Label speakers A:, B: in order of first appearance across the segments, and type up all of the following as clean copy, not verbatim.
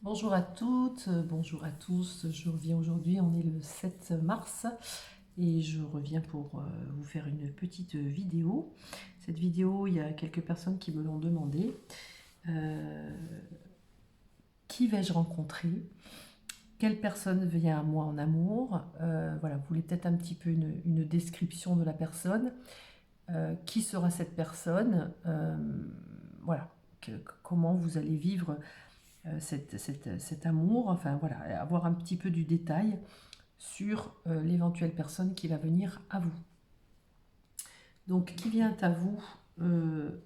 A: Bonjour à toutes, bonjour à tous. Je reviens aujourd'hui, on est le 7 mars et je reviens pour vous faire une petite vidéo. Cette vidéo, il y a quelques personnes qui me l'ont demandé. Qui vais-je rencontrer? Quelle personne vient à moi en amour? Voilà, vous voulez peut-être un petit peu une description de la personne. Qui sera cette personne? Voilà, comment vous allez vivre cet amour, enfin voilà, avoir un petit peu du détail sur l'éventuelle personne qui va venir à vous. Donc, qui vient à vous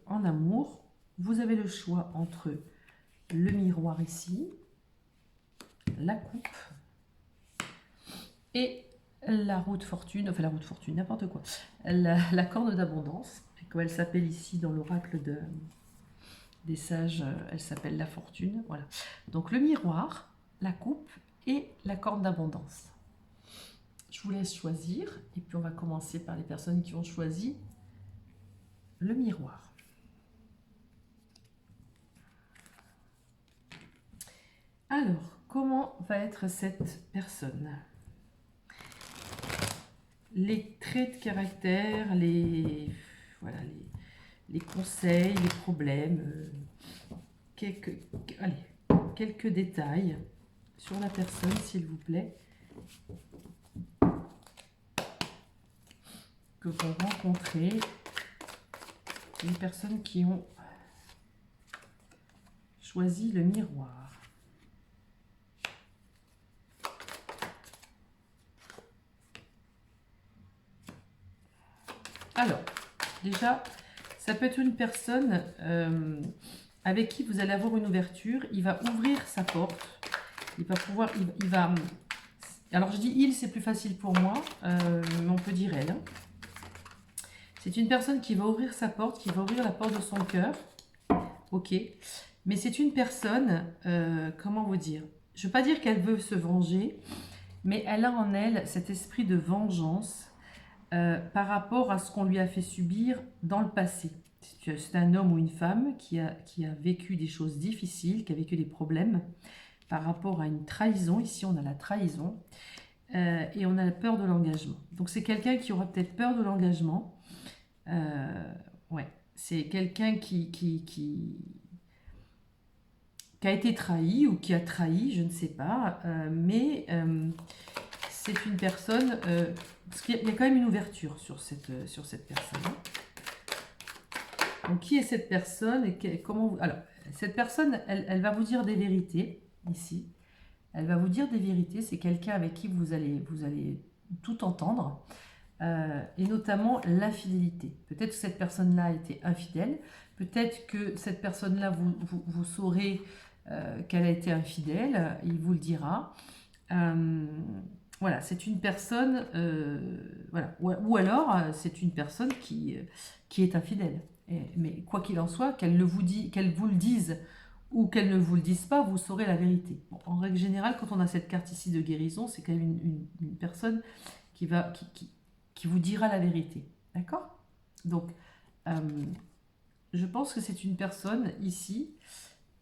A: en amour, vous avez le choix entre le miroir ici, la coupe et la roue de fortune, enfin la roue de fortune, n'importe quoi, la corne d'abondance, comme elle s'appelle ici dans l'oracle des sages, elle s'appelle la fortune, voilà. Donc le miroir, la coupe et la corne d'abondance. Je vous laisse choisir et puis on va commencer par les personnes qui ont choisi le miroir. Alors, comment va être cette personne? Les traits de caractère, voilà, les conseils, les problèmes, quelques détails sur la personne, s'il vous plaît, que vous rencontrez, les personnes qui ont choisi le miroir. Alors, déjà, ça peut être une personne avec qui vous allez avoir une ouverture. Il va ouvrir sa porte. Il va pouvoir... Il va... Alors, je dis il, c'est plus facile pour moi, mais on peut dire elle. C'est une personne qui va ouvrir sa porte, qui va ouvrir la porte de son cœur. Ok. Mais c'est une personne, comment vous dire? Je ne veux pas dire qu'elle veut se venger, mais elle a en elle cet esprit de vengeance par rapport à ce qu'on lui a fait subir dans le passé. C'est un homme ou une femme qui a vécu des choses difficiles, qui a vécu des problèmes par rapport à une trahison. Ici, on a la trahison et on a la peur de l'engagement. Donc, c'est quelqu'un qui aura peut-être peur de l'engagement. Ouais, c'est quelqu'un qui a été trahi ou qui a trahi, je ne sais pas, mais c'est une personne, parce qu'il y a quand même une ouverture sur cette personne. Donc, qui est cette personne et comment alors, cette personne, elle va vous dire des vérités, ici. Elle va vous dire des vérités, c'est quelqu'un avec qui vous allez tout entendre, et notamment l'infidélité. Peut-être que cette personne-là a été infidèle, peut-être que cette personne-là, vous saurez qu'elle a été infidèle, il vous le dira. Voilà, c'est une personne, voilà, ou alors c'est une personne qui est infidèle. Mais quoi qu'il en soit, qu'elle vous le dise ou qu'elle ne vous le dise pas, vous saurez la vérité. Bon, en règle générale, quand on a cette carte ici de guérison, c'est quand même une personne qui vous dira la vérité. D'accord? Donc, je pense que c'est une personne ici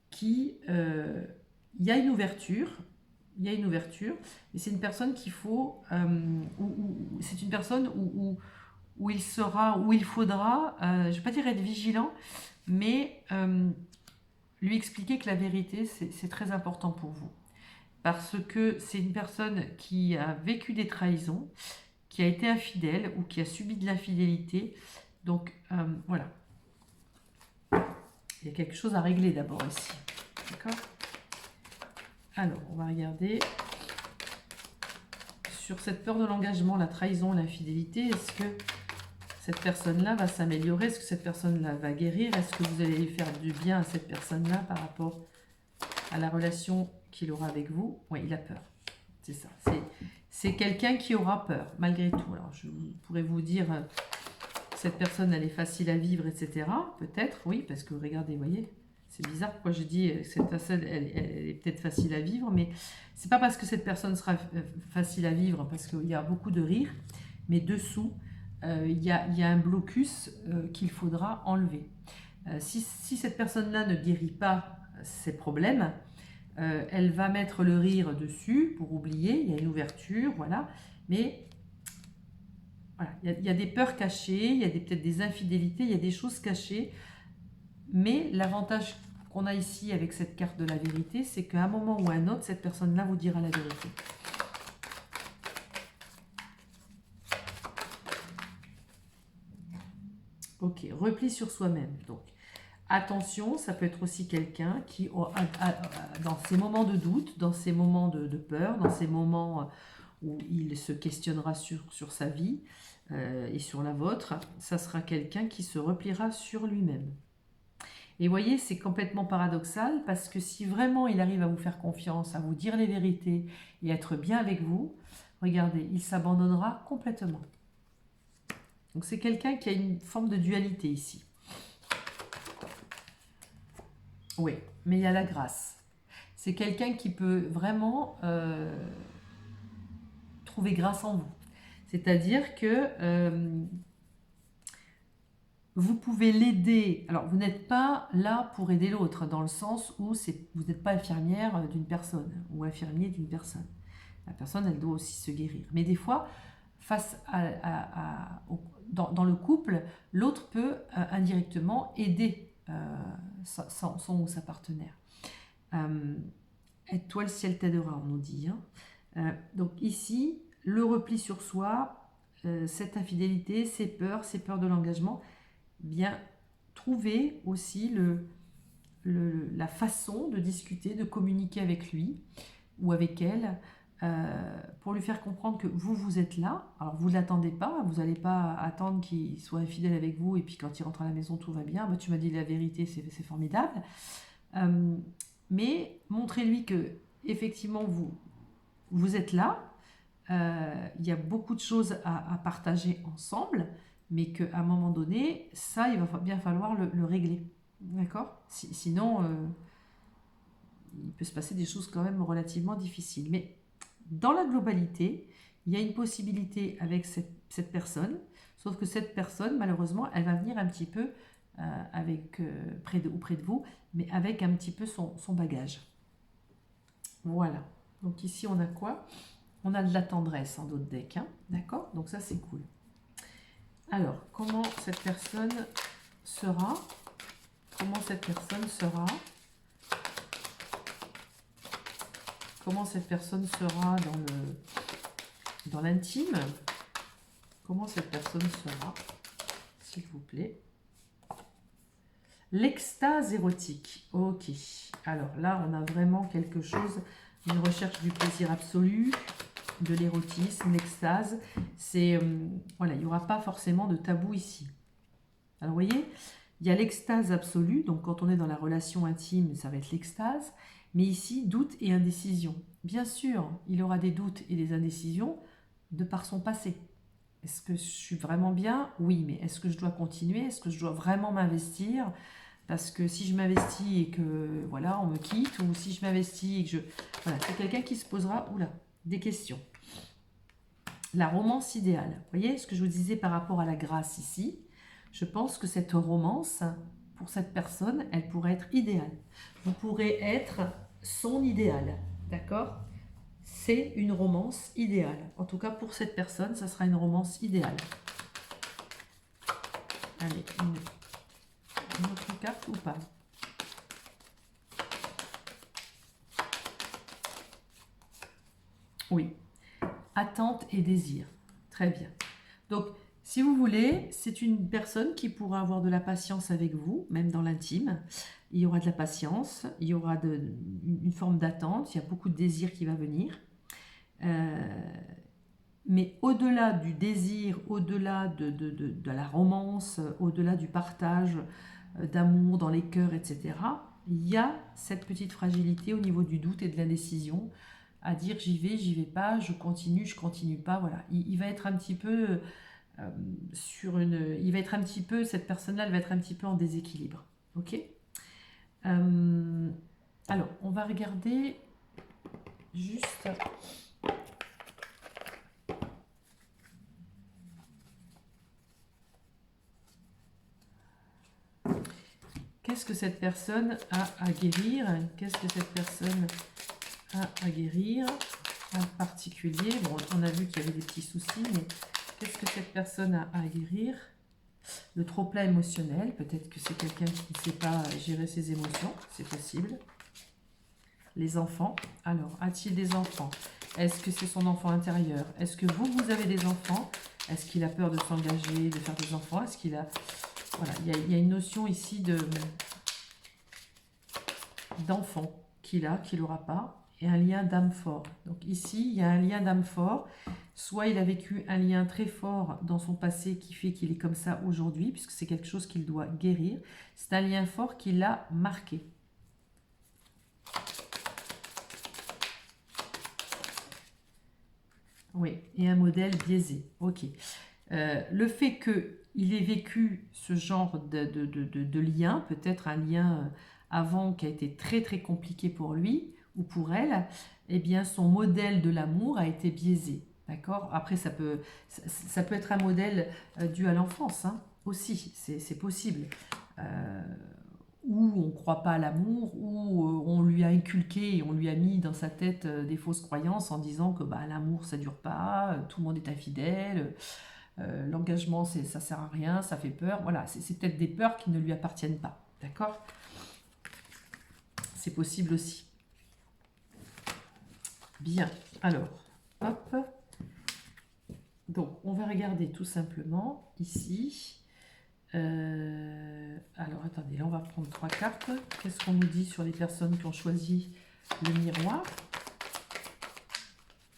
A: qui... il y a une ouverture, et c'est une personne qu'il faut... c'est une personne où il sera, où il faudra, je ne vais pas dire être vigilant, mais lui expliquer que la vérité, c'est très important pour vous. Parce que c'est une personne qui a vécu des trahisons, qui a été infidèle ou qui a subi de l'infidélité. Donc, voilà. Il y a quelque chose à régler d'abord ici. D'accord? Alors, on va regarder sur cette peur de l'engagement, la trahison, l'infidélité. Est-ce que cette personne-là va s'améliorer? Est-ce que cette personne-là va guérir? Est-ce que vous allez faire du bien à cette personne-là par rapport à la relation qu'il aura avec vous? Oui, il a peur. C'est ça. C'est quelqu'un qui aura peur, malgré tout. Alors, je pourrais vous dire, cette personne, elle est facile à vivre, etc. Peut-être, oui, parce que regardez, vous voyez, c'est bizarre pourquoi je dis que cette personne, elle est peut-être facile à vivre, mais c'est pas parce que cette personne sera facile à vivre, parce qu'il y a beaucoup de rire, mais dessous, il y a un blocus qu'il faudra enlever. Si cette personne-là ne guérit pas ses problèmes, Elle va mettre le rire dessus pour oublier, il y a une ouverture, voilà. Mais voilà, il y a des peurs cachées, il y a peut-être des infidélités, il y a des choses cachées. Mais l'avantage qu'on a ici avec cette carte de la vérité, c'est qu'à un moment ou à un autre, cette personne-là vous dira la vérité. Ok, repli sur soi-même. Donc, attention, ça peut être aussi quelqu'un qui, dans ces moments de doute, dans ces moments de peur, dans ces moments où il se questionnera sur sa vie et sur la vôtre, ça sera quelqu'un qui se repliera sur lui-même. Et vous voyez, c'est complètement paradoxal parce que si vraiment il arrive à vous faire confiance, à vous dire les vérités et être bien avec vous, regardez, il s'abandonnera complètement. Donc c'est quelqu'un qui a une forme de dualité ici. Oui, mais il y a la grâce. C'est quelqu'un qui peut vraiment trouver grâce en vous. C'est-à-dire que vous pouvez l'aider. Alors, vous n'êtes pas là pour aider l'autre, dans le sens où vous n'êtes pas infirmière d'une personne ou infirmier d'une personne. La personne, elle doit aussi se guérir. Mais des fois, face dans le couple, l'autre peut indirectement aider son ou sa partenaire. Aide-toi, le ciel t'aidera, on nous dit. Hein. Donc ici, le repli sur soi, cette infidélité, ces peurs de l'engagement, bien trouver aussi la façon de discuter, de communiquer avec lui ou avec elle pour lui faire comprendre que vous êtes là. Alors vous ne l'attendez pas, vous n'allez pas attendre qu'il soit infidèle avec vous et puis quand il rentre à la maison tout va bien. Bah, tu m'as dit la vérité, c'est formidable. Mais montrez-lui que effectivement vous êtes là. Il y a beaucoup de choses à partager ensemble, mais qu'à un moment donné, ça, il va bien falloir le régler. D'accord? Sinon, il peut se passer des choses quand même relativement difficiles. Mais dans la globalité, il y a une possibilité avec cette personne, sauf que cette personne, malheureusement, elle va venir un petit peu près de vous, mais avec un petit peu son bagage. Voilà. Donc ici, on a quoi? On a de la tendresse en d'autres decks, hein, d'accord? Donc ça, c'est cool. Alors, comment cette personne sera? Comment cette personne sera? Comment cette personne sera dans l'intime? Comment cette personne sera, s'il vous plaît? L'extase érotique. Ok. Alors là, on a vraiment quelque chose, une recherche du plaisir absolu, de l'érotisme, l'extase. C'est voilà, il n'y aura pas forcément de tabou ici. Alors vous voyez, il y a l'extase absolue, donc quand on est dans la relation intime, ça va être l'extase. Mais ici, doute et indécision. Bien sûr, il aura des doutes et des indécisions de par son passé. Est-ce que je suis vraiment bien? Oui, mais est-ce que je dois continuer? Est-ce que je dois vraiment m'investir? Parce que si je m'investis et que voilà, on me quitte, ou si je m'investis et que je... Voilà, c'est quelqu'un qui se posera des questions. La romance idéale. Vous voyez ce que je vous disais par rapport à la grâce ici? Je pense que cette romance, pour cette personne, elle pourrait être idéale. Vous pourrez être son idéal, d'accord? C'est une romance idéale. En tout cas, pour cette personne, ça sera une romance idéale. Allez, une autre carte ou pas? Oui. Attente et désir. Très bien. Donc, si vous voulez, c'est une personne qui pourra avoir de la patience avec vous, même dans l'intime. Il y aura de la patience, il y aura une forme d'attente, il y a beaucoup de désir qui va venir. Mais au-delà du désir, au-delà de la romance, au-delà du partage d'amour dans les cœurs, etc., il y a cette petite fragilité au niveau du doute et de l'indécision, à dire j'y vais pas, je continue pas, voilà. Il va être un petit peu cette personne-là, elle va être un petit peu en déséquilibre, ok? Alors, on va regarder juste... qu'est-ce que cette personne a à guérir? Qu'est-ce que cette personne a à guérir en particulier? Bon, on a vu qu'il y avait des petits soucis, mais qu'est-ce que cette personne a à guérir? Le trop-plein émotionnel, peut-être que c'est quelqu'un qui ne sait pas gérer ses émotions, c'est possible. Les enfants, alors, a-t-il des enfants? Est-ce que c'est son enfant intérieur? Est-ce que vous avez des enfants? Est-ce qu'il a peur de s'engager, de faire des enfants? Est-ce qu'il a... Voilà, il y a une notion ici d'enfant qu'il a, qu'il n'aura pas, et un lien d'âme fort. Donc ici, il y a un lien d'âme fort. Soit il a vécu un lien très fort dans son passé qui fait qu'il est comme ça aujourd'hui, puisque c'est quelque chose qu'il doit guérir. C'est un lien fort qui l'a marqué. Oui, et un modèle biaisé. Ok. Le fait qu'il ait vécu ce genre de lien, peut-être un lien avant qui a été très très compliqué pour lui ou pour elle, eh bien son modèle de l'amour a été biaisé. D'accord? Après, ça peut être un modèle dû à l'enfance hein, aussi, c'est possible. Où on ne croit pas à l'amour, où on lui a inculqué et on lui a mis dans sa tête des fausses croyances en disant que bah, l'amour ça ne dure pas, tout le monde est infidèle, l'engagement ça sert à rien, ça fait peur. Voilà, c'est peut-être des peurs qui ne lui appartiennent pas. D'accord? C'est possible aussi. Bien, alors, hop. Donc, on va regarder tout simplement ici. Alors, attendez, là, on va prendre 3 cartes. Qu'est-ce qu'on nous dit sur les personnes qui ont choisi le miroir?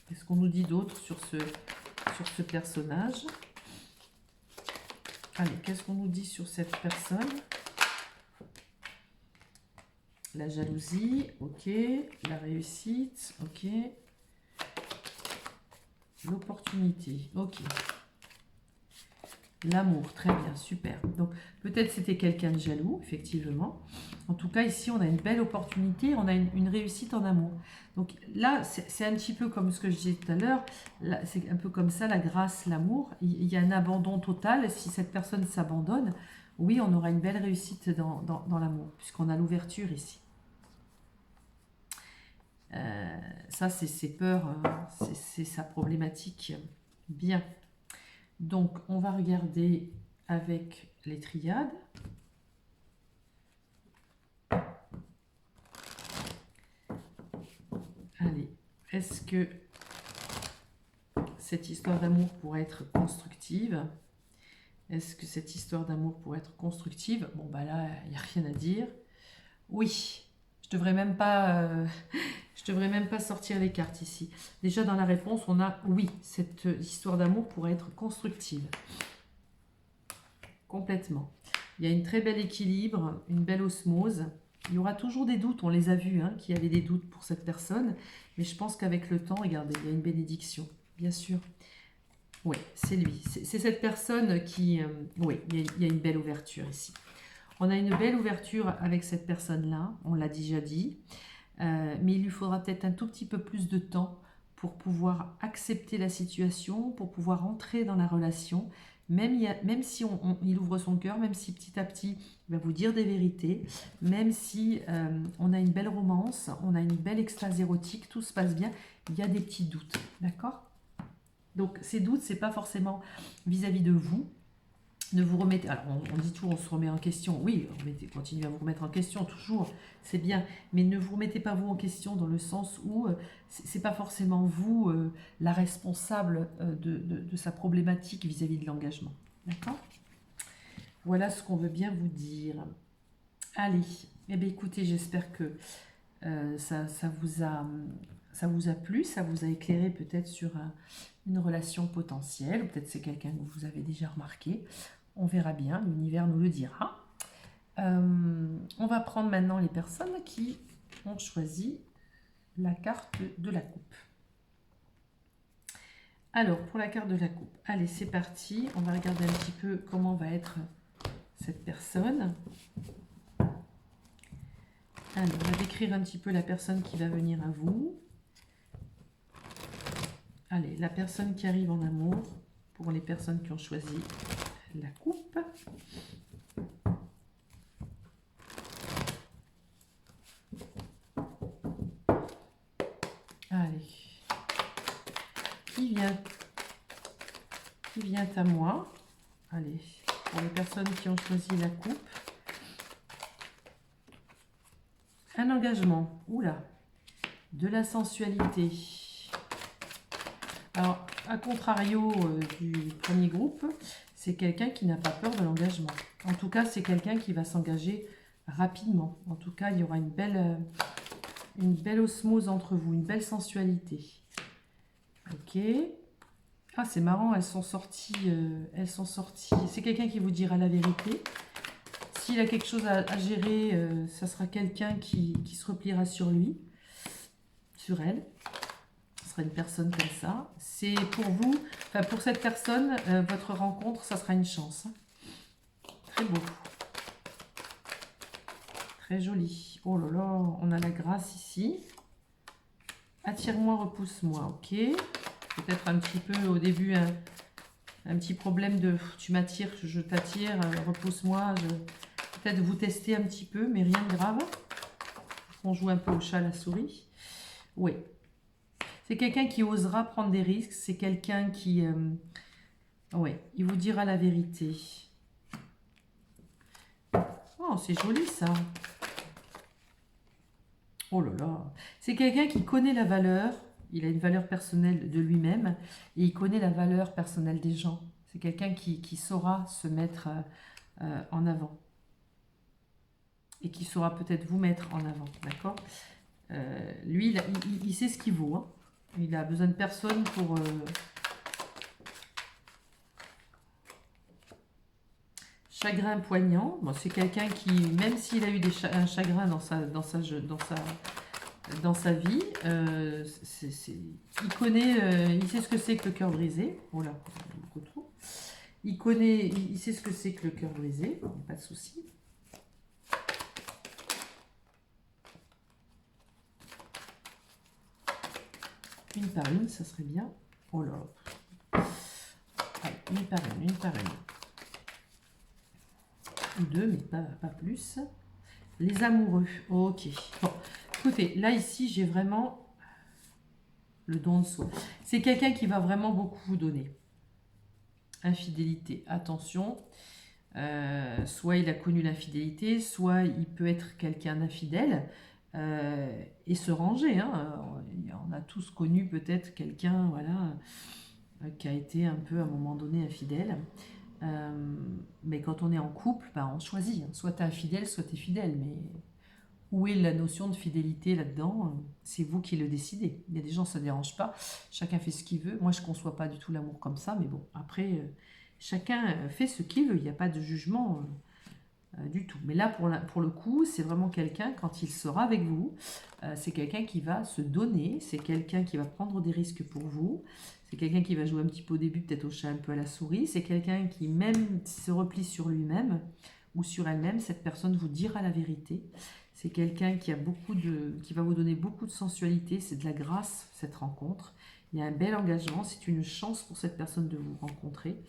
A: Qu'est-ce qu'on nous dit d'autre sur ce personnage? Allez, qu'est-ce qu'on nous dit sur cette personne? La jalousie, ok. La réussite, ok. L'opportunité, ok. L'amour, très bien, super. Donc, peut-être c'était quelqu'un de jaloux, effectivement. En tout cas, ici, on a une belle opportunité, on a une réussite en amour. Donc là, c'est un petit peu comme ce que je disais tout à l'heure, c'est un peu comme ça, la grâce, l'amour. Il y a un abandon total. Si cette personne s'abandonne, oui, on aura une belle réussite dans l'amour, puisqu'on a l'ouverture ici. Ça, c'est ses peurs, c'est sa problématique. Bien. Donc, on va regarder avec les triades. Allez, est-ce que cette histoire d'amour pourrait être constructive? Est-ce que cette histoire d'amour pourrait être constructive? Bon, bah là, il n'y a rien à dire. Oui, je devrais même pas... je devrais même pas sortir les cartes ici. Déjà, dans la réponse, on a oui, cette histoire d'amour pourrait être constructive. Complètement. Il y a une très belle équilibre, une belle osmose. Il y aura toujours des doutes, on les a vus, hein, qu'il y avait des doutes pour cette personne. Mais je pense qu'avec le temps, regardez, il y a une bénédiction, bien sûr. Oui, c'est lui. C'est cette personne qui... oui, il y a une belle ouverture ici. On a une belle ouverture avec cette personne-là, on l'a déjà dit. Mais il lui faudra peut-être un tout petit peu plus de temps pour pouvoir accepter la situation, pour pouvoir entrer dans la relation, même si il ouvre son cœur, même si petit à petit il va vous dire des vérités, même si on a une belle romance, on a une belle extase érotique, tout se passe bien, il y a des petits doutes, d'accord? Donc ces doutes, c'est pas forcément vis-à-vis de vous. Ne vous remettez, alors on dit toujours on se remet en question, oui, continuez à vous remettre en question, toujours, c'est bien, mais ne vous remettez pas vous en question dans le sens où c'est pas forcément vous la responsable de sa problématique vis-à-vis de l'engagement, d'accord? Voilà ce qu'on veut bien vous dire. Allez, eh bien écoutez, j'espère que ça vous a plu, ça vous a éclairé peut-être sur une relation potentielle, ou peut-être c'est quelqu'un que vous avez déjà remarqué. On verra bien, l'univers nous le dira. On va prendre maintenant les personnes qui ont choisi la carte de la coupe. Alors, pour la carte de la coupe, allez, c'est parti. On va regarder un petit peu comment va être cette personne. Alors, on va décrire un petit peu la personne qui va venir à vous. Allez, la personne qui arrive en amour, pour les personnes qui ont choisi la coupe. qui vient à moi. Allez, pour les personnes qui ont choisi la coupe. Un engagement. Oula. De la sensualité. Alors, à contrario du premier groupe, c'est quelqu'un qui n'a pas peur de l'engagement. En tout cas, c'est quelqu'un qui va s'engager rapidement. En tout cas, il y aura une belle osmose entre vous, une belle sensualité. Ok. Ah, c'est marrant, elles sont sorties. C'est quelqu'un qui vous dira la vérité. S'il a quelque chose à gérer, ça sera quelqu'un qui se repliera sur lui, sur elle. Ce sera une personne comme ça. C'est pour vous, enfin pour cette personne, votre rencontre, ça sera une chance. Très beau. Très joli. Oh là là, on a la grâce ici. Attire-moi, repousse-moi, ok. Peut-être un petit peu au début, un petit problème de tu m'attires, je t'attire, repousse-moi. Peut-être vous tester un petit peu, mais rien de grave. On joue un peu au chat à la souris. Oui. C'est quelqu'un qui osera prendre des risques. C'est quelqu'un qui... oui, il vous dira la vérité. Oh, c'est joli ça. Oh là là. C'est quelqu'un qui connaît la valeur. Il a une valeur personnelle de lui-même. Et il connaît la valeur personnelle des gens. C'est quelqu'un qui saura se mettre en avant. Et qui saura peut-être vous mettre en avant. D'accord ? Lui, il sait ce qu'il vaut. Hein. Il a besoin de personne pour... Chagrin poignant. Bon, c'est quelqu'un qui, même s'il a eu un chagrin dans sa vie, il connaît, il sait ce que c'est que le cœur brisé. Oh là, il sait ce que c'est que le cœur brisé. Pas de souci. Une par une, ça serait bien. Oh là. Allez, une par une, une par une. Ou deux, mais pas plus. Les amoureux. Ok. Bon, écoutez, là, ici, j'ai vraiment le don de soi. C'est quelqu'un qui va vraiment beaucoup vous donner. Infidélité. Attention. Soit il a connu l'infidélité, soit il peut être quelqu'un d'infidèle. Et se ranger. Hein. On a tous connu peut-être quelqu'un voilà, qui a été un peu à un moment donné infidèle. Mais quand on est en couple, ben, on choisit. Hein. Soit tu es infidèle, soit tu es fidèle. Mais où est la notion de fidélité là-dedans? C'est vous qui le décidez. Il y a des gens, ça ne dérange pas. Chacun fait ce qu'il veut. Moi, je ne conçois pas du tout l'amour comme ça. Mais bon, après, chacun fait ce qu'il veut. Il n'y a pas de jugement du tout. Mais là, pour le coup, c'est vraiment quelqu'un, quand il sera avec vous, c'est quelqu'un qui va se donner. C'est quelqu'un qui va prendre des risques pour vous. C'est quelqu'un qui va jouer un petit peu au début, peut-être au chat, un peu à la souris. C'est quelqu'un qui, même se replie sur lui-même ou sur elle-même, cette personne vous dira la vérité. C'est quelqu'un qui va vous donner beaucoup de sensualité. C'est de la grâce, cette rencontre. Il y a un bel engagement. C'est une chance pour cette personne de vous rencontrer.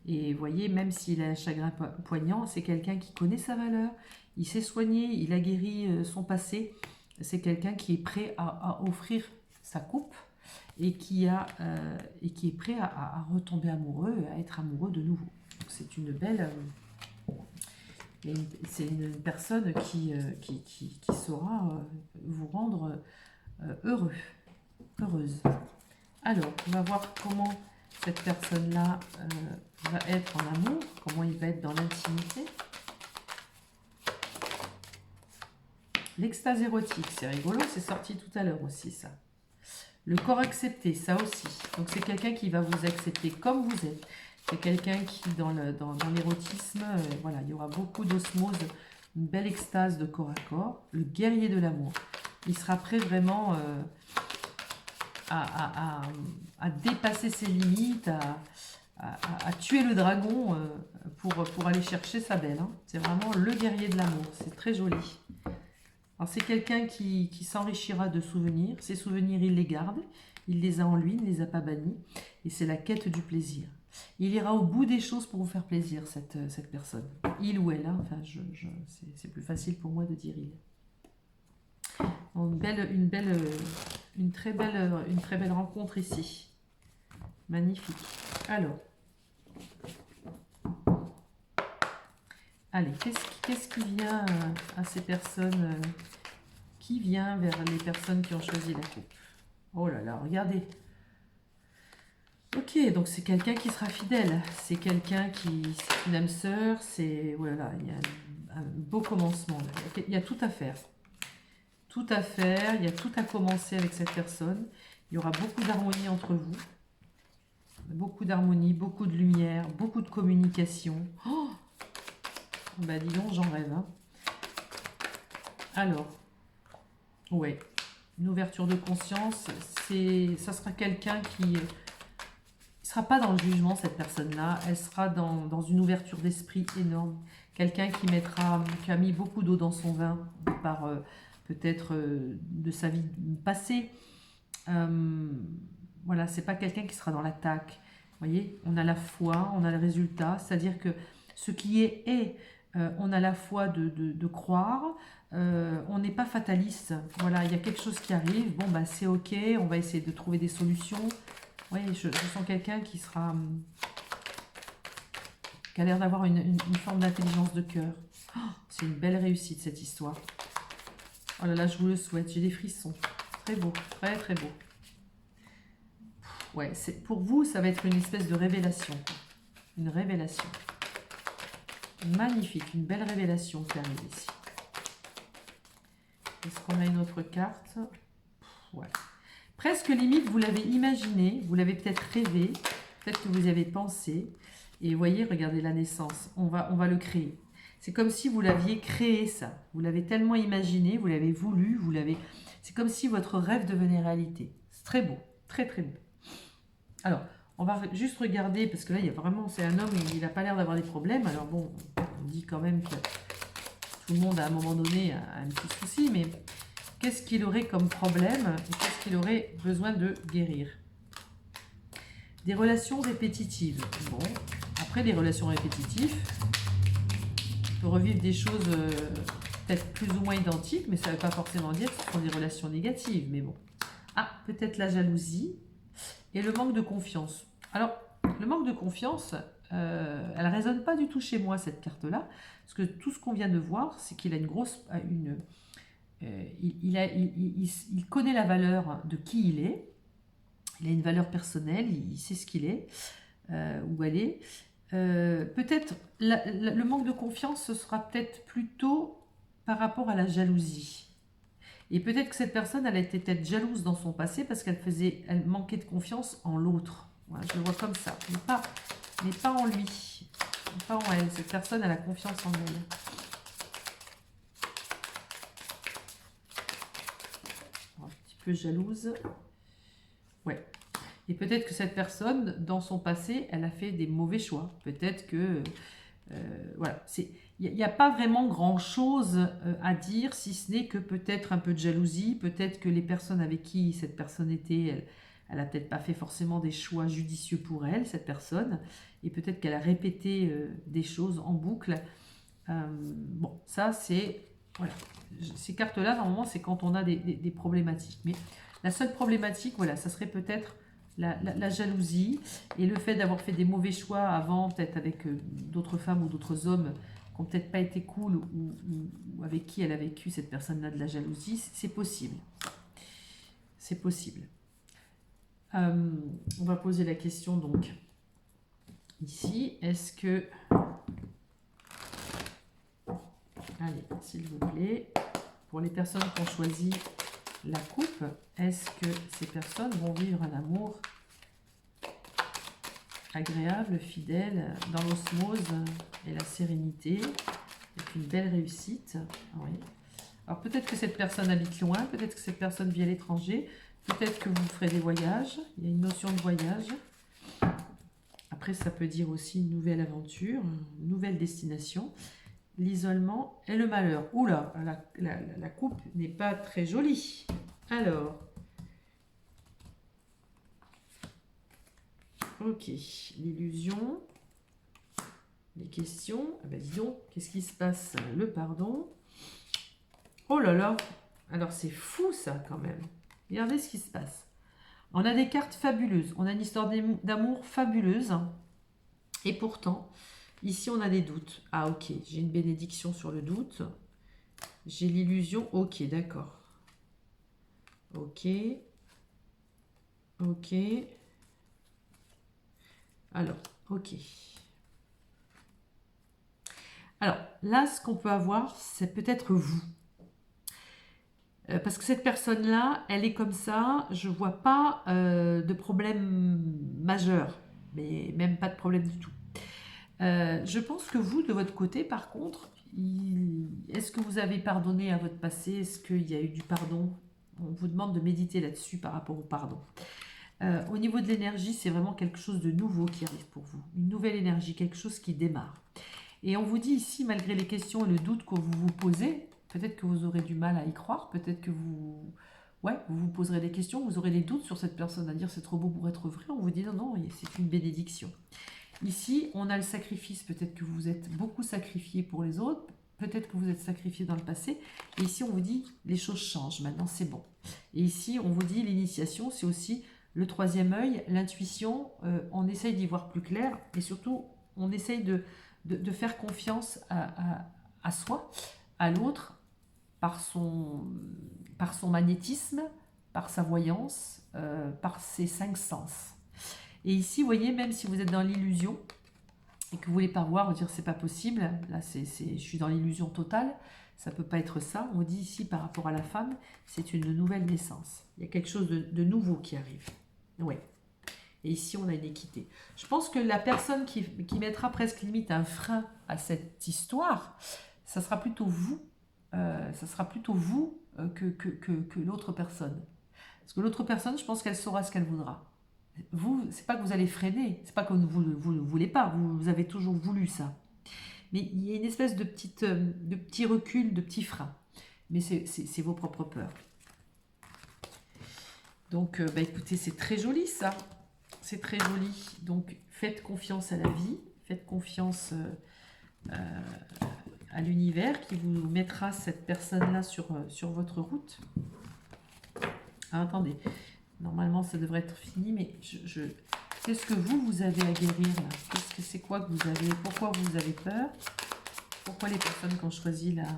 A: Et vous voyez, même s'il a un chagrin poignant, c'est quelqu'un qui connaît sa valeur. Il s'est soigné, il a guéri son passé. C'est quelqu'un qui est prêt à offrir sa coupe. Et qui est prêt à retomber amoureux, à être amoureux de nouveau. C'est une belle... c'est une personne qui saura vous rendre heureux, heureuse. Alors, on va voir comment cette personne-là va être en amour, comment il va être dans l'intimité. L'extase érotique, c'est rigolo, c'est sorti tout à l'heure aussi ça. Le corps accepté, ça aussi. Donc c'est quelqu'un qui va vous accepter comme vous êtes. C'est quelqu'un qui, dans l'érotisme, voilà, il y aura beaucoup d'osmose, une belle extase de corps à corps. Le guerrier de l'amour. Il sera prêt vraiment à dépasser ses limites, à tuer le dragon pour aller chercher sa belle. Hein. C'est vraiment le guerrier de l'amour. C'est très joli. C'est quelqu'un qui s'enrichira de souvenirs. Ces souvenirs, il les garde. Il les a en lui, il ne les a pas bannis. Et c'est la quête du plaisir. Il ira au bout des choses pour vous faire plaisir, cette personne. Il ou elle. Hein. Enfin, c'est plus facile pour moi de dire il. Donc, une très belle rencontre ici. Magnifique. Alors, allez, qu'est-ce qui vient à ces personnes qui vient vers les personnes qui ont choisi la coupe? Oh là là, regardez. Ok, donc c'est quelqu'un qui sera fidèle. C'est quelqu'un c'est une âme sœur. C'est, voilà, il y a un beau commencement. Il y a tout à faire. Tout à faire, il y a tout à commencer avec cette personne. Il y aura beaucoup d'harmonie entre vous. Beaucoup d'harmonie, beaucoup de lumière, beaucoup de communication. Oh, bah dis donc, j'en rêve. Hein. Alors, ouais, une ouverture de conscience, ça sera quelqu'un qui ne sera pas dans le jugement, cette personne-là. Elle sera dans une ouverture d'esprit énorme. Quelqu'un qui a mis beaucoup d'eau dans son vin par peut-être de sa vie passée. Voilà, c'est pas quelqu'un qui sera dans l'attaque. Vous voyez, on a la foi, on a le résultat, c'est-à-dire que ce qui est, on a la foi de croire, on n'est pas fataliste. Voilà, il y a quelque chose qui arrive, bon, bah, c'est ok, on va essayer de trouver des solutions. Oui, je sens quelqu'un qui a l'air d'avoir une forme d'intelligence de cœur. Oh, c'est une belle réussite, cette histoire. Oh là là, je vous le souhaite, j'ai des frissons. Très beau, très très beau. Ouais, pour vous, ça va être une espèce de révélation. Une révélation. Magnifique, une belle révélation qui arrive ici. Est-ce qu'on a une autre carte? Ouais. Presque limite, vous l'avez imaginé, vous l'avez peut-être rêvé, peut-être que vous y avez pensé. Et vous voyez, regardez la naissance, on va le créer. C'est comme si vous l'aviez créé, ça. Vous l'avez tellement imaginé, vous l'avez voulu, c'est comme si votre rêve devenait réalité. C'est très beau, très très beau. Alors, on va juste regarder, parce que là, il y a vraiment, c'est un homme, il n'a pas l'air d'avoir des problèmes. Alors bon, on dit quand même que tout le monde, à un moment donné, a un petit souci, mais qu'est-ce qu'il aurait comme problème et qu'est-ce qu'il aurait besoin de guérir? Des relations répétitives. Bon, après, les relations répétitives, on peut revivre des choses peut-être plus ou moins identiques, mais ça ne veut pas forcément dire que ce sont des relations négatives, mais bon. Ah, peut-être la jalousie. Et le manque de confiance. Alors, le manque de confiance, elle ne résonne pas du tout chez moi, cette carte-là. Parce que tout ce qu'on vient de voir, c'est qu'il a une grosse... il connaît la valeur de qui il est. Il a une valeur personnelle, il sait ce qu'il est, où elle est. Peut-être, le manque de confiance, ce sera peut-être plutôt par rapport à la jalousie. Et peut-être que cette personne, elle a été peut-être jalouse dans son passé parce elle manquait de confiance en l'autre. Voilà, je le vois comme ça, mais pas en lui, pas en elle. Cette personne, elle a confiance en elle. Un petit peu jalouse. Ouais. Et peut-être que cette personne, dans son passé, elle a fait des mauvais choix. Peut-être que... voilà, il n'y a pas vraiment grand-chose à dire, si ce n'est que peut-être un peu de jalousie, peut-être que les personnes avec qui cette personne était, elle n'a peut-être pas fait forcément des choix judicieux pour elle, cette personne, et peut-être qu'elle a répété des choses en boucle. Bon, ça c'est... Voilà, ces cartes-là, normalement, c'est quand on a des problématiques. Mais la seule problématique, voilà, ça serait peut-être la jalousie et le fait d'avoir fait des mauvais choix avant, peut-être avec d'autres femmes ou d'autres hommes qui n'ont peut-être pas été cool ou avec qui elle a vécu, cette personne-là, de la jalousie, c'est possible. C'est possible. On va poser la question donc ici. Est-ce que... Allez, s'il vous plaît, pour les personnes qui ont choisi la coupe, est-ce que ces personnes vont vivre un amour agréable, fidèle, dans l'osmose et la sérénité, avec une belle réussite? Oui. Alors peut-être que cette personne habite loin, peut-être que cette personne vit à l'étranger, peut-être que vous ferez des voyages, il y a une notion de voyage. Après, ça peut dire aussi une nouvelle aventure, une nouvelle destination. L'isolement et le malheur. Oula, la coupe n'est pas très jolie. Alors, ok, l'illusion, les questions. Ah ben dis donc, qu'est-ce qui se passe? Le pardon. Oh là là, alors c'est fou ça quand même. Regardez ce qui se passe. On a des cartes fabuleuses. On a une histoire d'amour fabuleuse. Et pourtant, ici, on a des doutes. Ah, ok. J'ai une bénédiction sur le doute. J'ai l'illusion. Ok, d'accord. Ok. Ok. Alors, ok. Alors, là, ce qu'on peut avoir, c'est peut-être vous. Parce que cette personne-là, elle est comme ça. Je ne vois pas de problème majeur. Mais même pas de problème du tout. Je pense que vous, de votre côté, par contre, est-ce que vous avez pardonné à votre passé? Est-ce qu'il y a eu du pardon? On vous demande de méditer là-dessus par rapport au pardon. Au niveau de l'énergie, c'est vraiment quelque chose de nouveau qui arrive pour vous. Une nouvelle énergie, quelque chose qui démarre. Et on vous dit ici, malgré les questions et le doute que vous vous posez, peut-être que vous aurez du mal à y croire, peut-être que vous... Ouais, vous vous poserez des questions, vous aurez des doutes sur cette personne, à dire c'est trop beau pour être vrai. On vous dit non, non, c'est une bénédiction. Ici, on a le sacrifice. Peut-être que vous êtes beaucoup sacrifié pour les autres. Peut-être que vous êtes sacrifié dans le passé. Et ici, on vous dit les choses changent. Maintenant, c'est bon. Et ici, on vous dit l'initiation, c'est aussi le troisième œil, l'intuition. On essaye d'y voir plus clair. Et surtout, on essaye de faire confiance à soi, à l'autre, par son magnétisme, par sa voyance, par ses 5 sens. Et ici, vous voyez, même si vous êtes dans l'illusion et que vous voulez pas voir, vous dire c'est pas possible, là je suis dans l'illusion totale, ça peut pas être ça. On dit ici par rapport à la femme, c'est une nouvelle naissance. Il y a quelque chose de nouveau qui arrive. Ouais. Et ici, on a une équité. Je pense que la personne qui mettra presque limite un frein à cette histoire, ça sera plutôt vous. Que l'autre personne. Parce que l'autre personne, je pense qu'elle saura ce qu'elle voudra. Vous, c'est pas que vous allez freiner, c'est pas que vous ne voulez pas, vous avez toujours voulu ça. Mais il y a une espèce de petit recul, de petit frein. Mais c'est vos propres peurs. Donc, écoutez, c'est très joli ça. C'est très joli. Donc, faites confiance à la vie, faites confiance à l'univers qui vous mettra cette personne-là sur votre route. Ah, attendez, normalement ça devrait être fini, mais qu'est-ce que vous avez à guérir là? Qu'est-ce que c'est quoi que vous avez? Pourquoi vous avez peur? Pourquoi les personnes qui ont choisi la...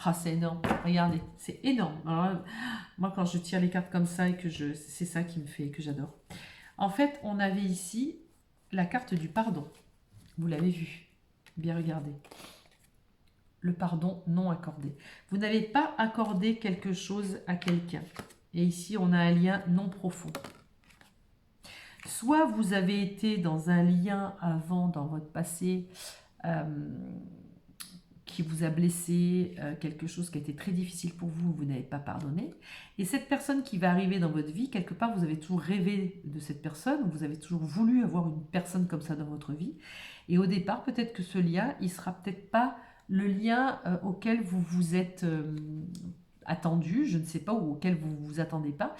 A: Ah, c'est énorme. Regardez, c'est énorme. Alors, moi, quand je tire les cartes comme ça et que c'est ça qui me fait que j'adore. En fait, on avait ici la carte du pardon. Vous l'avez vu. Bien regardez. Le pardon non accordé. Vous n'avez pas accordé quelque chose à quelqu'un. Et ici, on a un lien non profond. Soit vous avez été dans un lien avant, dans votre passé, qui vous a blessé, quelque chose qui a été très difficile pour vous, vous n'avez pas pardonné. Et cette personne qui va arriver dans votre vie, quelque part, vous avez toujours rêvé de cette personne, vous avez toujours voulu avoir une personne comme ça dans votre vie. Et au départ, peut-être que ce lien, il ne sera peut-être pas le lien auquel vous vous êtes attendu, je ne sais pas, ou auquel vous ne vous attendez pas.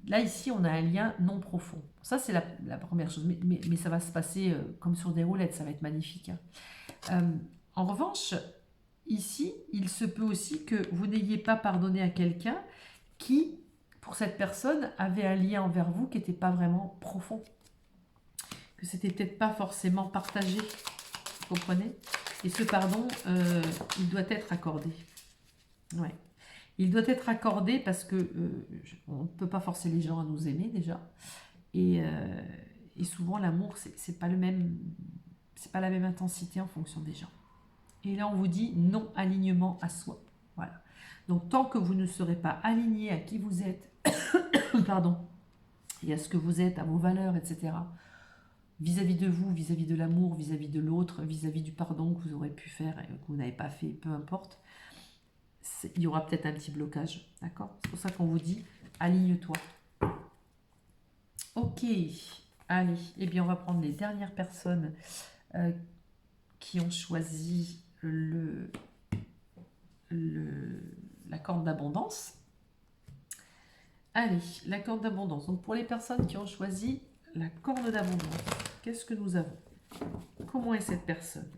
A: Là, ici, on a un lien non profond. Ça, c'est la première chose. Mais ça va se passer comme sur des roulettes, ça va être magnifique. En revanche, ici, il se peut aussi que vous n'ayez pas pardonné à quelqu'un qui, pour cette personne, avait un lien envers vous qui n'était pas vraiment profond. Que c'était peut-être pas forcément partagé. Vous comprenez? Et ce pardon, il doit être accordé. Ouais. Il doit être accordé parce que on ne peut pas forcer les gens à nous aimer déjà. Et souvent, l'amour, c'est pas la même intensité en fonction des gens. Et là, on vous dit non-alignement à soi. Voilà. Donc, tant que vous ne serez pas aligné à qui vous êtes, pardon, et à ce que vous êtes, à vos valeurs, etc., vis-à-vis de vous, vis-à-vis de l'amour, vis-à-vis de l'autre, vis-à-vis du pardon que vous aurez pu faire et que vous n'avez pas fait, peu importe, il y aura peut-être un petit blocage. D'accord? C'est pour ça qu'on vous dit aligne-toi. Ok. Allez. Eh bien, on va prendre les dernières personnes qui ont choisi la corde d'abondance. Allez, la corde d'abondance. Donc, pour les personnes qui ont choisi la corde d'abondance, qu'est-ce que nous avons? Comment est cette personne?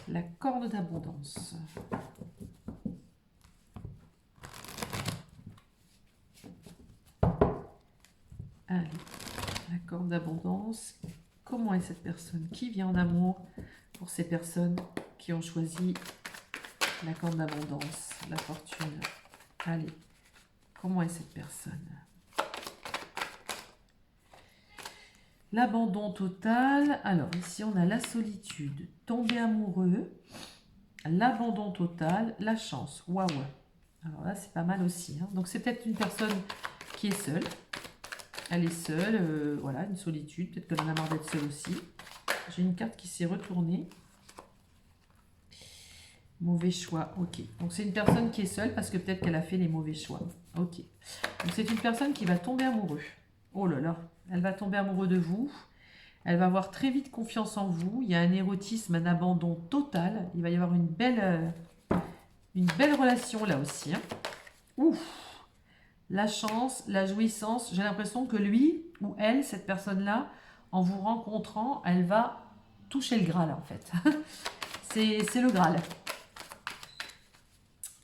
A: La corde d'abondance. Allez, la corde d'abondance. Comment est cette personne? Qui vient en amour pour ces personnes qui ont choisi la corde d'abondance, la fortune? Allez, comment est cette personne? L'abandon total. Alors, ici, on a la solitude, tomber amoureux, l'abandon total, la chance. Waouh! Alors là, c'est pas mal aussi. Hein. Donc, c'est peut-être une personne qui est seule. Elle est seule, voilà, une solitude. Peut-être qu'elle en a marre d'être seule aussi. J'ai une carte qui s'est retournée. Mauvais choix, ok. Donc, c'est une personne qui est seule parce que peut-être qu'elle a fait les mauvais choix. Ok. Donc, c'est une personne qui va tomber amoureux. Oh là là, elle va tomber amoureuse de vous. Elle va avoir très vite confiance en vous. Il y a un érotisme, un abandon total. Il va y avoir une belle relation là aussi. Hein. Ouf! La chance, la jouissance. J'ai l'impression que lui ou elle, cette personne-là, en vous rencontrant, elle va toucher le Graal en fait. C'est le Graal.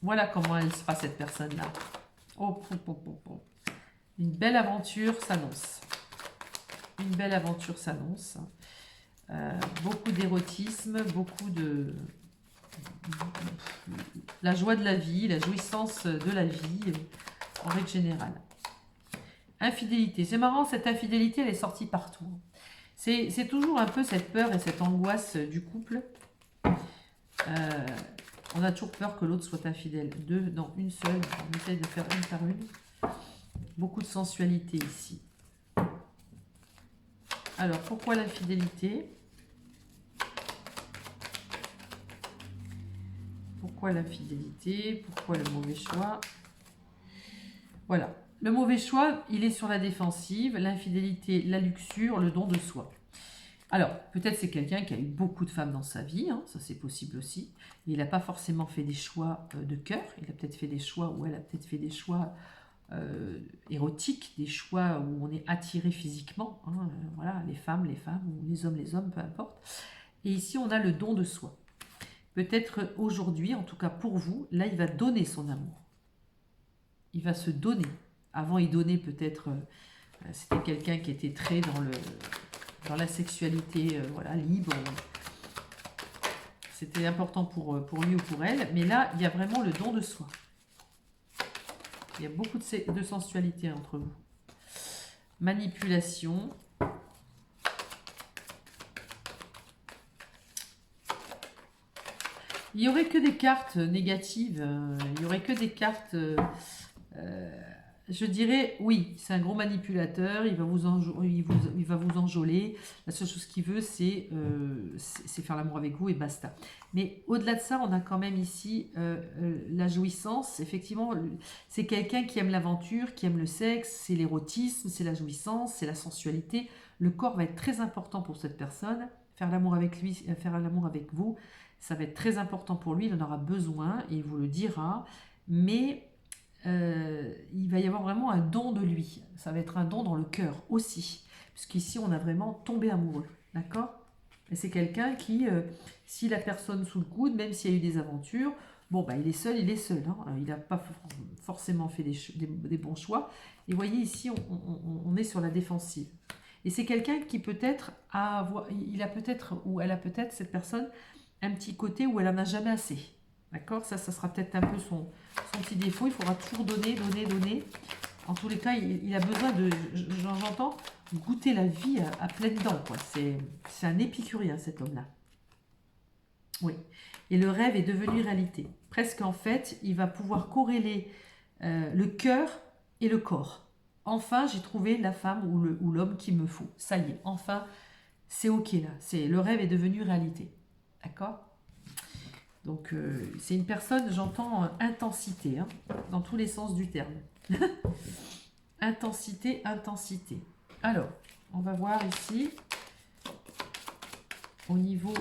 A: Voilà comment elle sera cette personne-là. Oh, une belle aventure s'annonce. Une belle aventure s'annonce. Beaucoup d'érotisme, beaucoup de... La joie de la vie, la jouissance de la vie, en règle générale. Infidélité. C'est marrant, cette infidélité, elle est sortie partout. C'est toujours un peu cette peur et cette angoisse du couple. On a toujours peur que l'autre soit infidèle. Deux, non, une seule. On essaye de faire une par une. Beaucoup de sensualité ici. Alors, pourquoi l'infidélité? Pourquoi l'infidélité? Pourquoi le mauvais choix? Voilà. Le mauvais choix, il est sur la défensive. L'infidélité, la luxure, le don de soi. Alors, peut-être c'est quelqu'un qui a eu beaucoup de femmes dans sa vie, hein, ça c'est possible aussi. Il n'a pas forcément fait des choix de cœur, il a peut-être fait des choix, ou elle a peut-être fait des choix érotiques, des choix où on est attiré physiquement, hein, voilà, les femmes, ou les hommes, peu importe. Et ici, on a le don de soi. Peut-être aujourd'hui, en tout cas pour vous, là, il va donner son amour. Il va se donner. Avant, il donnait peut-être, c'était quelqu'un qui était très dans la sexualité voilà, libre. C'était important pour lui ou pour elle. Mais là, il y a vraiment le don de soi. Il y a beaucoup de sensualité entre vous. Manipulation. Il n'y aurait que des cartes négatives. Il n'y aurait que des cartes... je dirais, oui, c'est un gros manipulateur, il va vous enjôler. La seule chose qu'il veut, c'est faire l'amour avec vous et basta. Mais au-delà de ça, on a quand même ici la jouissance. Effectivement, c'est quelqu'un qui aime l'aventure, qui aime le sexe, c'est l'érotisme, c'est la jouissance, c'est la sensualité. Le corps va être très important pour cette personne. Faire l'amour avec lui, faire l'amour avec vous, ça va être très important pour lui, il en aura besoin et il vous le dira. Mais... il va y avoir vraiment un don de lui. Ça va être un don dans le cœur aussi. Puisqu'ici, on a vraiment tombé amoureux. D'accord? Et c'est quelqu'un qui, si la personne sous le coude, même s'il y a eu des aventures, bon, bah, il est seul. Hein. Il n'a pas forcément fait des bons choix. Et vous voyez, ici, on est sur la défensive. Et c'est quelqu'un qui peut-être il a peut-être, ou elle a peut-être, cette personne, un petit côté où elle n'en a jamais assez. D'accord? Ça sera peut-être un peu son petit défaut. Il faudra toujours donner. En tous les cas, il a besoin de, j'entends, goûter la vie à pleines dents. C'est un épicurien, cet homme-là. Oui. Et le rêve est devenu réalité. Presque en fait, il va pouvoir corréler le cœur et le corps. Enfin, j'ai trouvé la femme ou l'homme qu'il me faut. Ça y est, enfin, c'est ok là. Le rêve est devenu réalité. D'accord? Donc, c'est une personne, j'entends intensité, hein, dans tous les sens du terme. Intensité. Alors, on va voir ici, au niveau...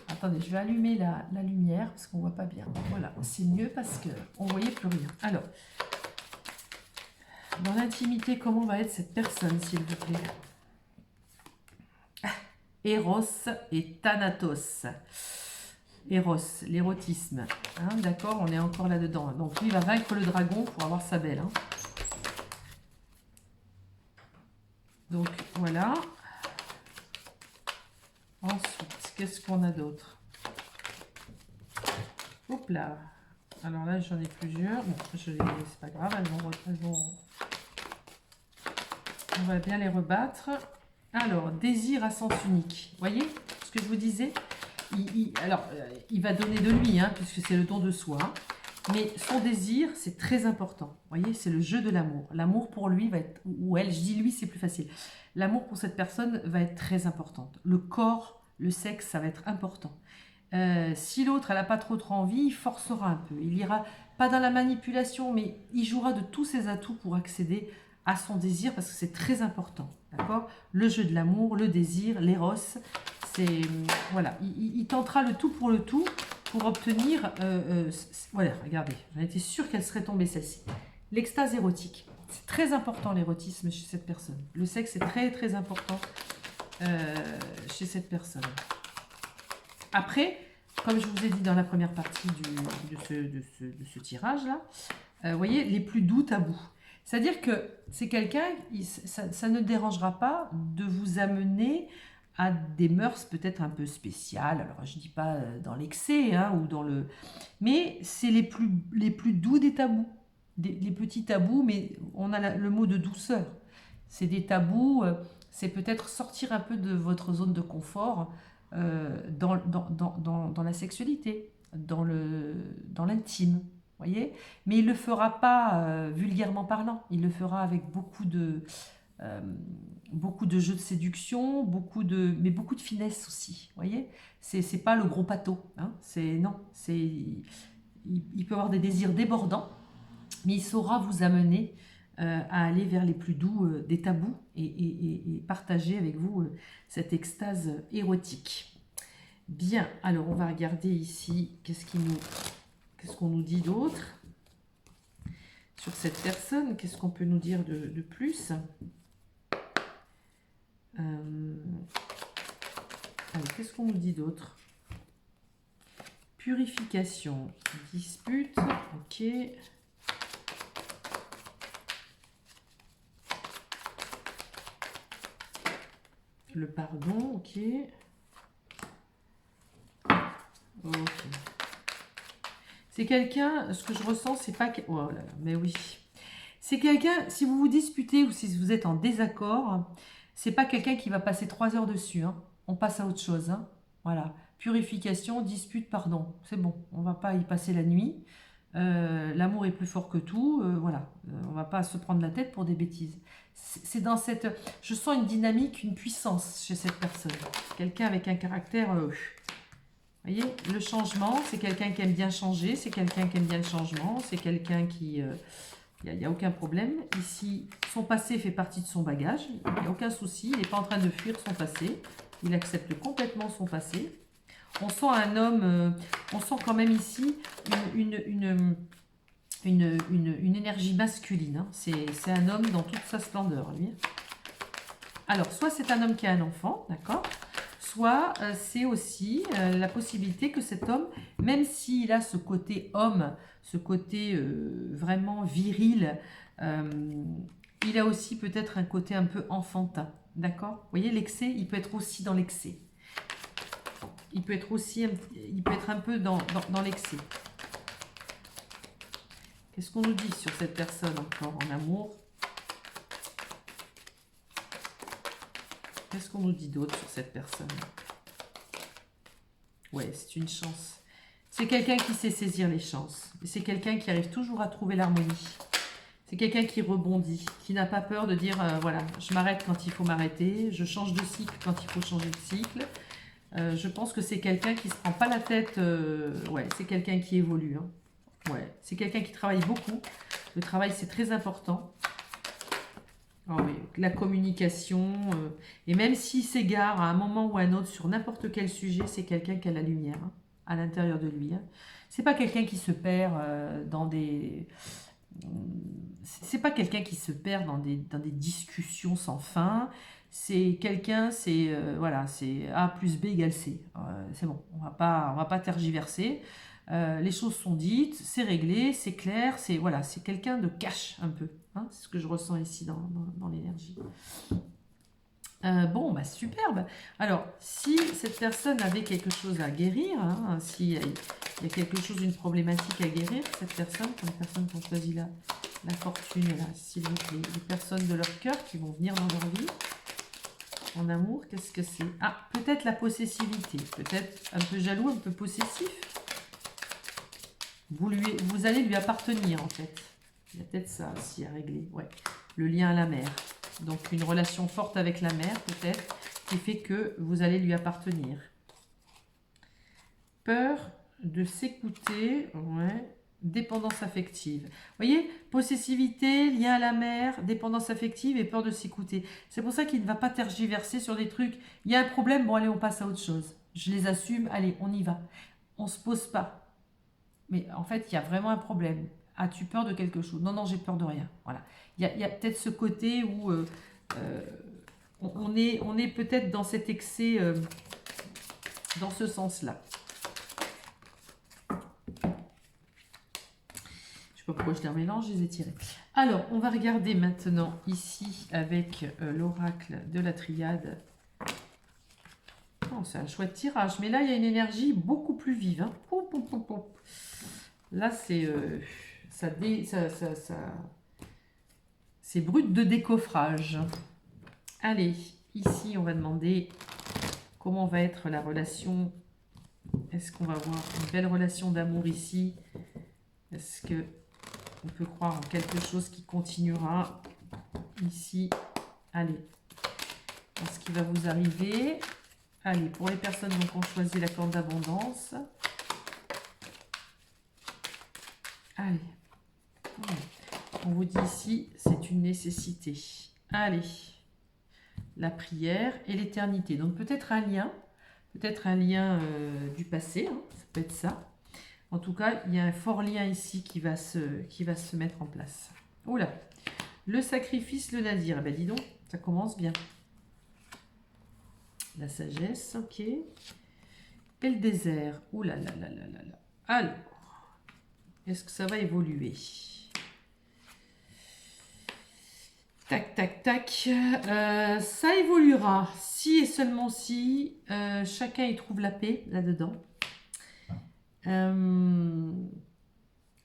A: Attendez, je vais allumer la lumière, parce qu'on ne voit pas bien. Voilà, c'est mieux parce qu'on ne voyait plus rien. Alors, dans l'intimité, comment va être cette personne, s'il vous plaît ? Eros et Thanatos. Eros, l'érotisme. Hein, d'accord, on est encore là-dedans. Donc lui, il va vaincre le dragon pour avoir sa belle. Hein. Donc voilà. Ensuite, qu'est-ce qu'on a d'autre? Hop là. Alors là, j'en ai plusieurs. Bon, c'est pas grave, on va bien les rebattre. Alors, désir à sens unique. Vous voyez ce que je vous disais? Il va donner de lui, hein, puisque c'est le don de soi. Mais son désir, c'est très important. Vous voyez, c'est le jeu de l'amour. L'amour pour lui va être, ou elle, je dis lui, c'est plus facile. L'amour pour cette personne va être très important. Le corps, le sexe, ça va être important. Si l'autre, elle n'a pas trop envie, il forcera un peu. Il ira pas dans la manipulation, mais il jouera de tous ses atouts pour accéder à son désir, parce que c'est très important. D'accord? Le jeu de l'amour, le désir, l'éros, c'est... Voilà, il tentera le tout pour obtenir... voilà, regardez, j'en étais sûre qu'elle serait tombée celle-ci. L'extase érotique. C'est très important l'érotisme chez cette personne. Le sexe est très très important chez cette personne. Après, comme je vous ai dit dans la première partie de ce tirage-là, vous voyez, les plus doux tabous. C'est-à-dire que c'est quelqu'un, ça ne dérangera pas de vous amener à des mœurs peut-être un peu spéciales. Alors, je ne dis pas dans l'excès, hein, ou dans le... Mais c'est les plus doux des tabous. Les petits tabous, mais on a le mot de douceur. C'est des tabous, c'est peut-être sortir un peu de votre zone de confort dans la sexualité, dans l'intime. Voyez, mais il ne le fera pas vulgairement parlant, il le fera avec beaucoup de jeux de séduction, mais beaucoup de finesse aussi. Voyez, c'est pas le gros pâteau, hein, il peut avoir des désirs débordants, mais il saura vous amener à aller vers les plus doux des tabous et partager avec vous cette extase érotique. Bien, alors on va regarder ici qu'est-ce qu'on nous dit d'autre sur cette personne. Qu'est-ce qu'on peut nous dire de plus? Qu'est-ce qu'on nous dit d'autre? Purification, dispute, ok. Le pardon, ok. Ok. C'est quelqu'un, ce que je ressens, c'est pas... Oh là là, mais oui. C'est quelqu'un, si vous vous disputez ou si vous êtes en désaccord, c'est pas quelqu'un qui va passer 3 heures dessus. Hein. On passe à autre chose. Hein. Voilà. Purification, dispute, pardon. C'est bon, on va pas y passer la nuit. L'amour est plus fort que tout. Voilà. On va pas se prendre la tête pour des bêtises. C'est dans cette... Je sens une dynamique, une puissance chez cette personne. Quelqu'un avec un caractère... Vous voyez, le changement, c'est quelqu'un qui aime bien changer, c'est quelqu'un qui aime bien le changement, c'est quelqu'un qui... Il n'y a aucun problème. Ici, son passé fait partie de son bagage, il n'y a aucun souci, il n'est pas en train de fuir son passé, il accepte complètement son passé. On sent un homme, on sent quand même ici une énergie masculine. Hein. C'est un homme dans toute sa splendeur, lui. Alors, soit c'est un homme qui a un enfant, d'accord ? Soit c'est aussi la possibilité que cet homme, même s'il a ce côté homme, ce côté vraiment viril, il a aussi peut-être un côté un peu enfantin, d'accord? Vous voyez, l'excès, il peut être aussi dans l'excès. Il peut être un peu dans l'excès. Qu'est-ce qu'on nous dit sur cette personne encore en amour? Qu'est-ce qu'on nous dit d'autre sur cette personne? Ouais, c'est une chance. C'est quelqu'un qui sait saisir les chances. C'est quelqu'un qui arrive toujours à trouver l'harmonie. C'est quelqu'un qui rebondit, qui n'a pas peur de dire, voilà, je m'arrête quand il faut m'arrêter, je change de cycle quand il faut changer de cycle. Je pense que c'est quelqu'un qui ne se prend pas la tête. Ouais, c'est quelqu'un qui évolue. Hein. Ouais, c'est quelqu'un qui travaille beaucoup. Le travail, c'est très important. Oh oui, la communication, et même s'il s'égare à un moment ou à un autre sur n'importe quel sujet, c'est quelqu'un qui a la lumière hein, à l'intérieur de lui. Hein. C'est pas quelqu'un qui se perd dans des... C'est pas quelqu'un qui se perd dans des discussions sans fin. c'est quelqu'un, c'est voilà, c'est A plus B égale C. C'est bon, on va pas tergiverser. Les choses sont dites, c'est réglé, c'est clair, c'est voilà, c'est quelqu'un de cash un peu. Hein, c'est ce que je ressens ici dans l'énergie. Bon, bah superbe. Alors, si cette personne avait quelque chose à guérir, hein, s'il y a quelque chose, une problématique à guérir, cette personne, comme personne qui ont choisi la fortune, là, s'il vous plaît, les personnes de leur cœur qui vont venir dans leur vie, en amour, qu'est-ce que c'est? Ah, peut-être la possessivité, peut-être un peu jaloux, un peu possessif. Vous allez lui appartenir, en fait. Il y a peut-être ça aussi à régler, ouais. Le lien à la mère. Donc une relation forte avec la mère peut-être, qui fait que vous allez lui appartenir. Peur de s'écouter, ouais. Dépendance affective. Vous voyez, possessivité, lien à la mère, dépendance affective et peur de s'écouter. C'est pour ça qu'il ne va pas tergiverser sur des trucs. Il y a un problème, bon allez, on passe à autre chose. Je les assume, allez, on y va. On ne se pose pas. Mais en fait, il y a vraiment un problème. As-tu peur de quelque chose? Non, non, j'ai peur de rien. Voilà. Il y a peut-être ce côté où on est peut-être dans cet excès, dans ce sens-là. Je ne sais pas pourquoi je les remélange, je les ai tirés. Alors, on va regarder maintenant ici avec l'oracle de la triade. Oh, c'est un chouette tirage, mais là, il y a une énergie beaucoup plus vive. Hein. Là, c'est c'est brut de décoffrage. Allez, ici, on va demander comment va être la relation. Est-ce qu'on va avoir une belle relation d'amour ici? Est-ce que on peut croire en quelque chose qui continuera ici? Allez, ce qui va vous arriver. Allez, pour les personnes qui ont choisi la corde d'abondance. Allez. On vous dit ici, c'est une nécessité. Allez. La prière et l'éternité. Donc peut-être un lien du passé, hein, ça peut être ça. En tout cas, il y a un fort lien ici qui va se mettre en place. Oula, le sacrifice, le nadir. Ben dis donc, ça commence bien. La sagesse, ok. Et le désert. Oula là là là là là. Alors, est-ce que ça va évoluer? Tac, tac, tac. Ça évoluera. Si et seulement si chacun y trouve la paix là-dedans.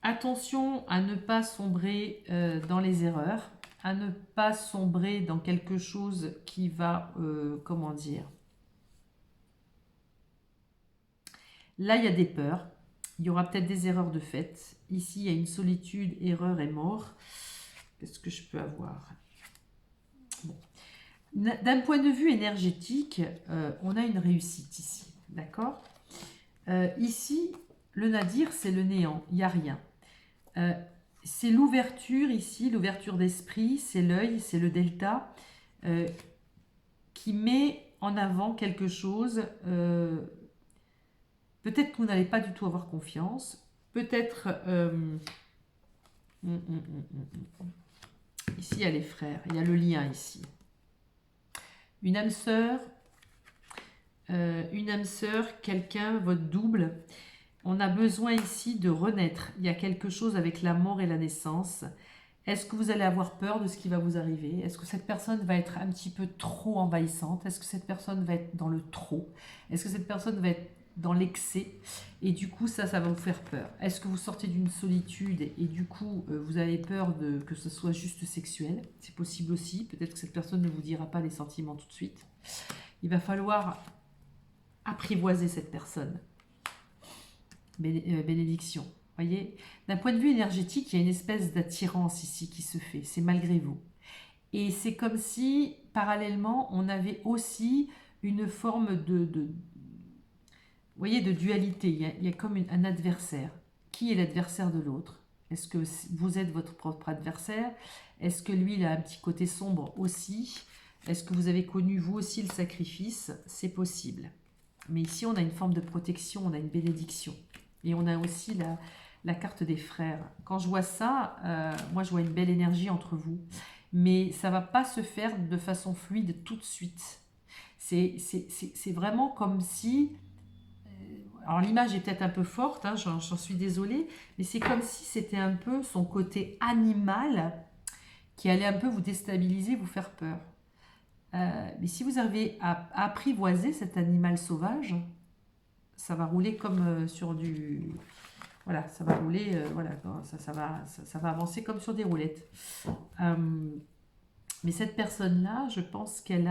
A: Attention à ne pas sombrer dans les erreurs, à ne pas sombrer dans quelque chose qui va, comment dire. Là, il y a des peurs. Il y aura peut-être des erreurs de fait. Ici, il y a une solitude, erreur et mort. Qu'est-ce que je peux avoir? Bon. D'un point de vue énergétique, on a une réussite ici. D'accord? Ici, le nadir, c'est le néant. Il n'y a rien. C'est l'ouverture ici, l'ouverture d'esprit, c'est l'œil, c'est le delta, qui met en avant quelque chose. Peut-être que vous n'allez pas du tout avoir confiance. Peut-être... Ici, il y a les frères. Il y a le lien ici. Une âme sœur, quelqu'un, votre double. On a besoin ici de renaître. Il y a quelque chose avec la mort et la naissance. Est-ce que vous allez avoir peur de ce qui va vous arriver? Est-ce que cette personne va être un petit peu trop envahissante? Est-ce que cette personne va être dans le trop? Est-ce que cette personne va être dans l'excès? Et du coup, ça va vous faire peur. Est-ce que vous sortez d'une solitude et du coup, vous avez peur que ce soit juste sexuel? C'est possible aussi. Peut-être que cette personne ne vous dira pas les sentiments tout de suite. Il va falloir apprivoiser cette personne. Bénédiction. Voyez, d'un point de vue énergétique, il y a une espèce d'attirance ici qui se fait. C'est malgré vous. Et c'est comme si, parallèlement, on avait aussi une forme vous voyez, de dualité. Il y a comme un adversaire. Qui est l'adversaire de l'autre? Est-ce que vous êtes votre propre adversaire? Est-ce que lui, il a un petit côté sombre aussi? Est-ce que vous avez connu, vous aussi, le sacrifice? C'est possible. Mais ici, on a une forme de protection, on a une bénédiction. Et on a aussi la carte des frères. Quand je vois ça, moi je vois une belle énergie entre vous. mais ça va pas se faire de façon fluide tout de suite. C'est vraiment comme si... Alors l'image est peut-être un peu forte, hein, j'en suis désolée, mais c'est comme si c'était un peu son côté animal qui allait un peu vous déstabiliser, vous faire peur. Mais si vous arrivez à apprivoiser cet animal sauvage, ça va rouler comme sur du... Voilà, ça va rouler, voilà, ça va avancer comme sur des roulettes. Mais cette personne-là, je pense elle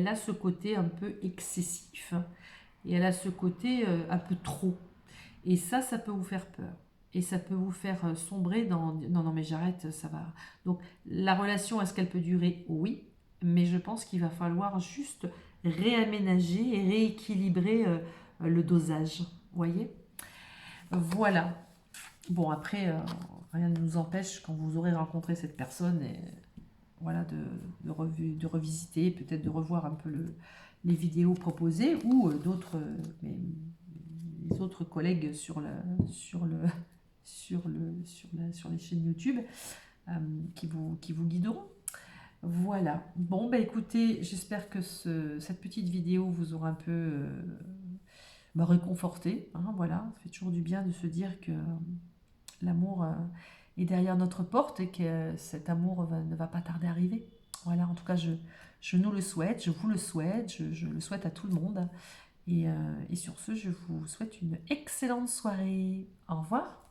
A: a ce côté un peu excessif, hein, et elle a ce côté un peu trop. Et ça peut vous faire peur. Et ça peut vous faire sombrer dans... Non, non, mais j'arrête, ça va. Donc, la relation, est-ce qu'elle peut durer? Oui. Mais je pense qu'il va falloir juste réaménager et rééquilibrer le dosage. Vous voyez? Voilà. Bon, après, rien ne nous empêche, quand vous aurez rencontré cette personne, et, voilà, de revisiter, peut-être de revoir un peu les vidéos proposées ou d'autres... les autres collègues sur les chaînes YouTube qui vous guideront. Voilà. Bon, bah écoutez, j'espère que cette petite vidéo vous aura un peu réconforté. Hein, voilà, ça fait toujours du bien de se dire que l'amour est derrière notre porte et que cet amour ne va pas tarder à arriver. Voilà, en tout cas, je nous le souhaite, je vous le souhaite, je le souhaite à tout le monde. Et sur ce, je vous souhaite une excellente soirée. Au revoir.